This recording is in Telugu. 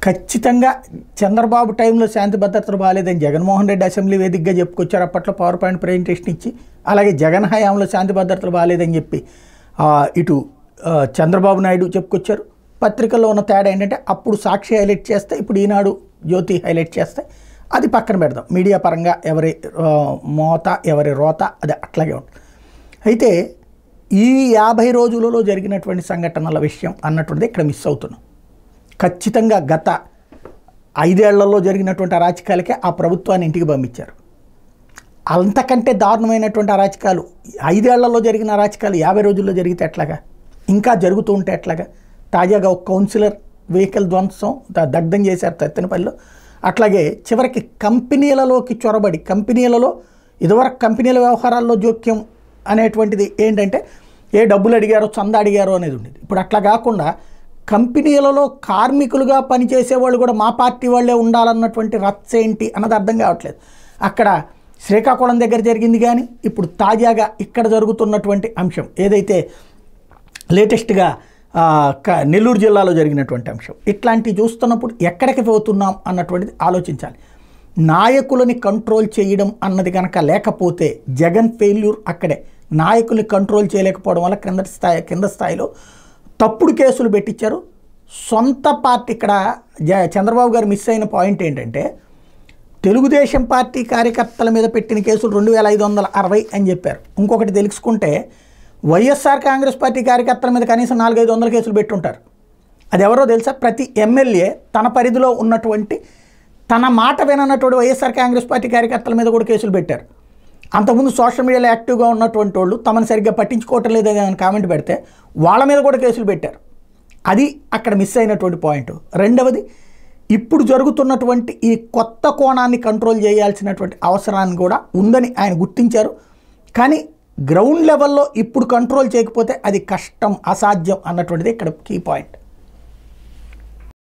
ఖచ్చితంగా చంద్రబాబు టైంలో శాంతి భద్రతలు బాగాలేదని జగన్మోహన్ రెడ్డి అసెంబ్లీ వేదికగా చెప్పుకొచ్చారు. అప్పట్లో పవర్ పాయింట్ ప్రజెంటేషన్ ఇచ్చి, అలాగే జగన్ హయాంలో శాంతి భద్రతలు బాగాలేదని చెప్పి ఇటు చంద్రబాబు నాయుడు చెప్పుకొచ్చారు. పత్రికల్లో ఉన్న తేడా ఏంటంటే అప్పుడు సాక్షి హైలైట్ చేస్తే, ఇప్పుడు ఈనాడు జ్యోతి హైలైట్ చేస్తే అది పక్కన పెడదాం. మీడియా పరంగా ఎవరి మోత ఎవరి రోత అది అట్లాగే ఉంటుంది. అయితే ఈ 50 రోజులలో జరిగినటువంటి సంఘటనల విషయం అన్నటువంటిది ఇక్కడ మిస్ అవుతున్నాం. ఖచ్చితంగా గత 5 ఏళ్లలో జరిగినటువంటి అరాచకాలకే ఆ ప్రభుత్వాన్ని ఇంటికి పంపించారు. అంతకంటే దారుణమైనటువంటి అరాచకాలు 5 ఏళ్లలో జరిగిన అరాచకాలు 50 రోజుల్లో జరిగితే ఎట్లాగా, ఇంకా జరుగుతూ ఉంటే ఎట్లాగా. తాజాగా ఒక కౌన్సిలర్ వెహికల్ ధ్వంసం దగ్ధం చేశారు తత్తెనపల్లిలో. అట్లాగే చివరికి కంపెనీలలోకి చొరబడి, కంపెనీలలో ఇదివరకు కంపెనీల వ్యవహారాల్లో జోక్యం అనేటువంటిది ఏంటంటే ఏ డబ్బులు అడిగారో చందా అడిగారో అనేది ఉండేది. ఇప్పుడు అట్లా కాకుండా కంపెనీలలో కార్మికులుగా పనిచేసే వాళ్ళు కూడా మా పార్టీ వాళ్ళే ఉండాలన్నటువంటి రచ్చ ఏంటి అన్నది అర్థం కావట్లేదు. అక్కడ శ్రీకాకుళం దగ్గర జరిగింది, కానీ ఇప్పుడు తాజాగా ఇక్కడ జరుగుతున్నటువంటి అంశం ఏదైతే లేటెస్ట్గా నెల్లూరు జిల్లాలో జరిగినటువంటి అంశం, ఇట్లాంటివి చూస్తున్నప్పుడు ఎక్కడికి పోతున్నాం అన్నటువంటిది ఆలోచించాలి. నాయకులని కంట్రోల్ చేయడం అన్నది కనుక లేకపోతే జగన్ ఫెయిల్యూర్ అక్కడే. నాయకుల్ని కంట్రోల్ చేయలేకపోవడం వల్ల కింద స్థాయిలో తప్పుడు కేసులు పెట్టించారు. సొంత పార్టీ ఇక్కడ చంద్రబాబు గారు మిస్ అయిన పాయింట్ ఏంటంటే, తెలుగుదేశం పార్టీ కార్యకర్తల మీద పెట్టిన కేసులు 2560 అని చెప్పారు. ఇంకొకటి తెలుసుకుంటే వైఎస్ఆర్ కాంగ్రెస్ పార్టీ కార్యకర్తల మీద కనీసం 400-500 కేసులు పెట్టుంటారు. అది ఎవరో తెలుసా? ప్రతి ఎమ్మెల్యే తన పరిధిలో ఉన్నటువంటి తన మాట విననటువంటి వైఎస్ఆర్ కాంగ్రెస్ పార్టీ కార్యకర్తల మీద కూడా కేసులు పెట్టారు. అంతకుముందు సోషల్ మీడియాలో యాక్టివ్గా ఉన్నటువంటి వాళ్ళు తమను సరిగ్గా పట్టించుకోవటం లేదని కామెంట్ పెడితే వాళ్ళ మీద కూడా కేసులు పెట్టారు. అది అక్కడ మిస్ అయినటువంటి పాయింట్. రెండవది, ఇప్పుడు జరుగుతున్నటువంటి ఈ కొత్త కోణాన్ని కంట్రోల్ చేయాల్సినటువంటి అవసరాన్ని కూడా ఉందని ఆయన గుర్తించారు. కానీ గ్రౌండ్ లెవెల్లో ఇప్పుడు కంట్రోల్ చేయకపోతే అది కష్టం, అసాధ్యం అన్నటువంటిది ఇక్కడ కీ పాయింట్.